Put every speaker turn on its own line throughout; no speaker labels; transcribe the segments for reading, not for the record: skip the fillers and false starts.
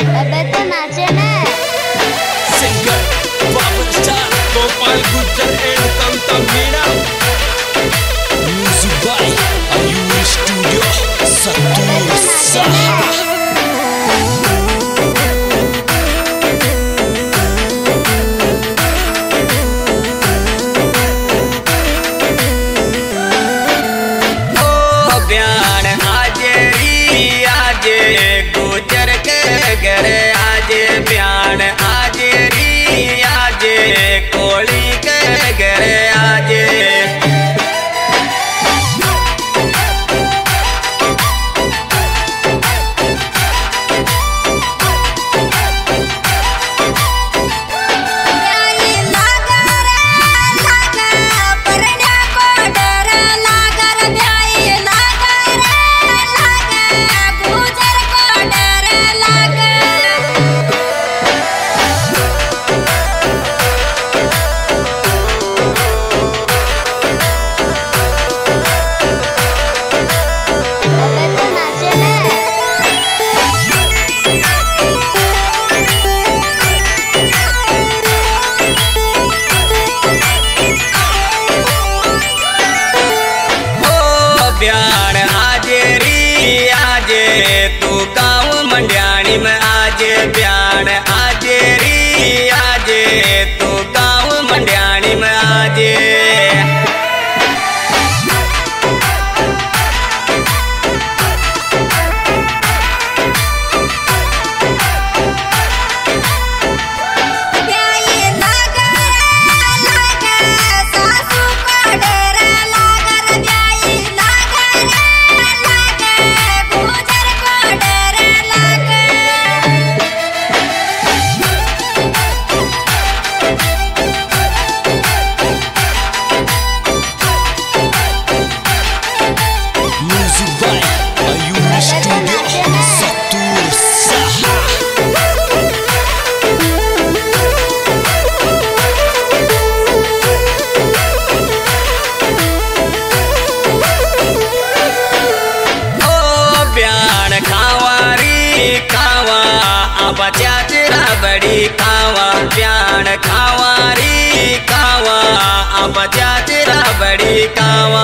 अबे तो नाचे ना।
Singer Babar star Gopal Gujjar and Kavita Meena. Music by Ayush studio Sattur Saha.
Gujar के घर आज ब्यान आज री आज कोली के घर आज ब्यान आज री आज तू गाँव मंड्याणी में आज ब्यान आज री आज तू गाँव मंड्याणी में आज बचाचरा बड़ी खावा प्यान खावारी खावा अब चाचरा बड़ी खावा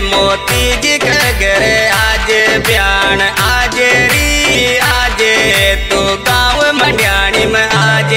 मोती जी के घर आज ब्यान आज री आज तू गाँव मंड्याणी में आज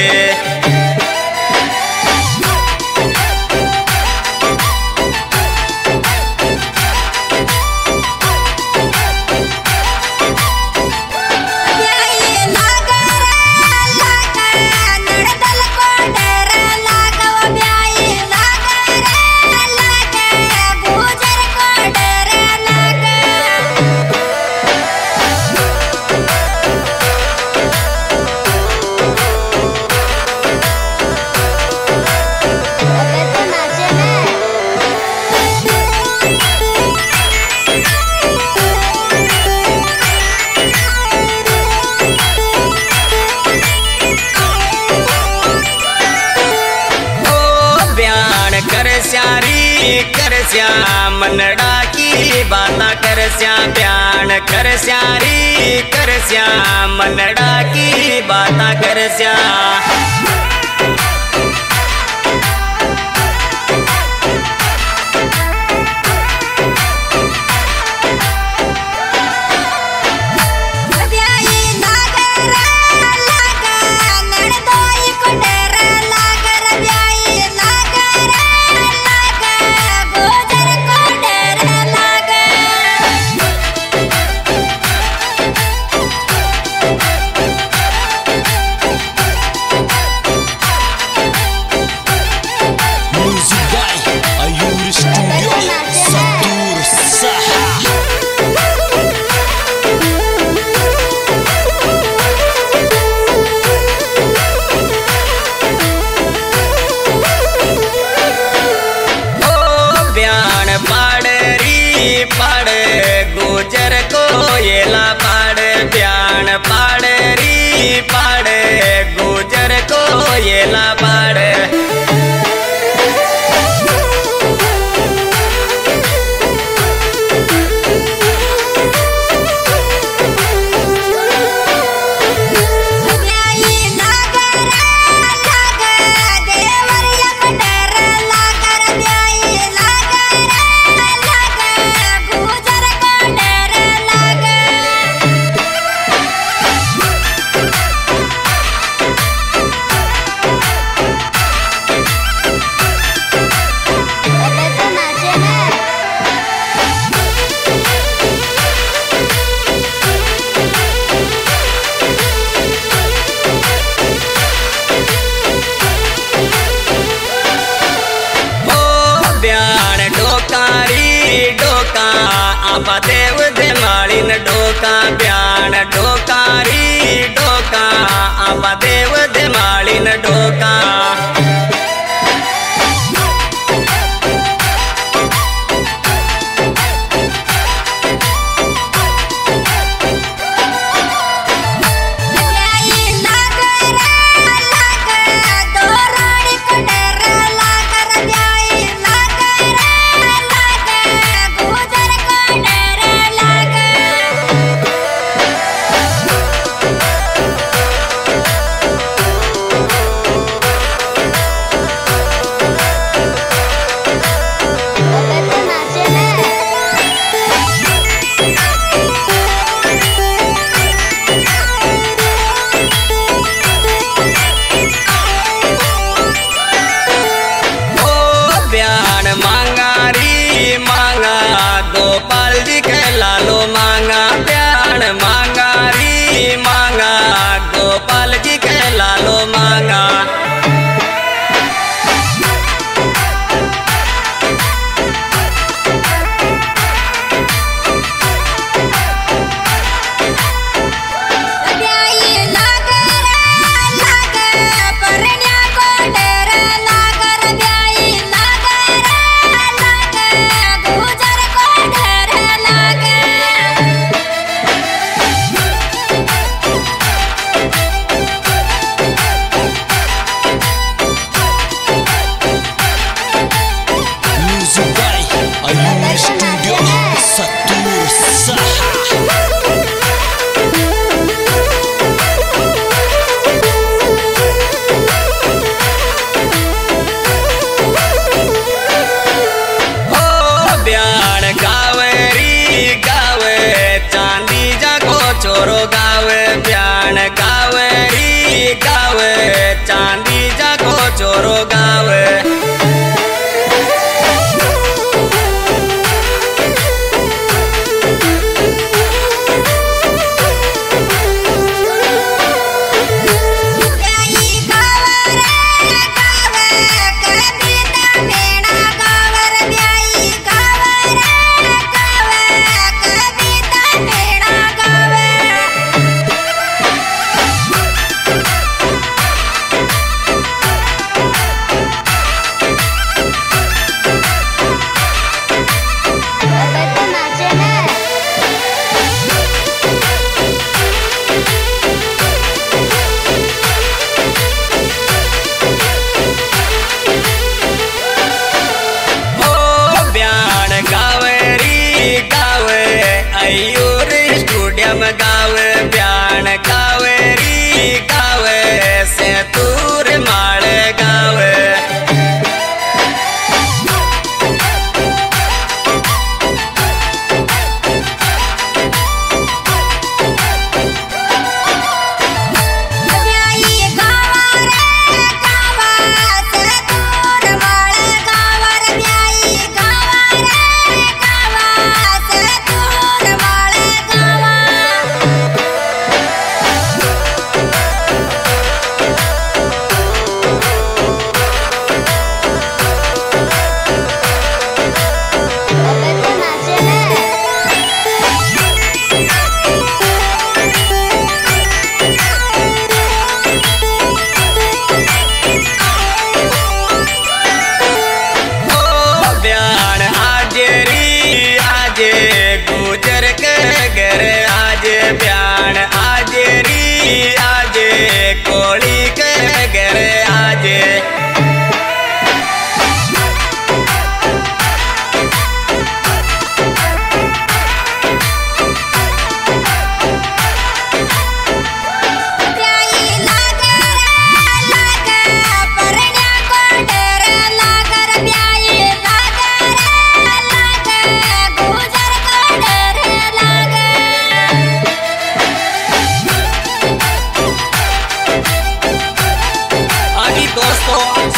कर श्याम मनड़ा की बाता कर श्याम प्यान कर श्यारी कर श्याम मनड़ा की बाता कर श्याम पाड़ गुजर को येला पाड़ ब्याण पाड़ री पाड़ गुजर को येला पाड़ आपा देव देमाळीन डोका ब्याण डोकारी डोका आपा देव देमाळीन डोका गोपाल जी के लालो मांगा प्याण मांगा री मांगा गोपाल जी के लालो मांगा
लाग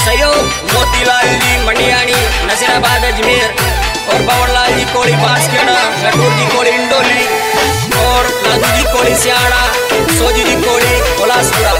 सहयोग मोतीलाल जी मंडियाणी, नसीराबाद अजमेर, और बावरलाल जी कोड़ी बांसखेड़ा, नटूर जी कोड़ी इंडोली, और लादू जी कोड़ी सियाड़ा, सोजी जी कोड़ी कोलासपुरा।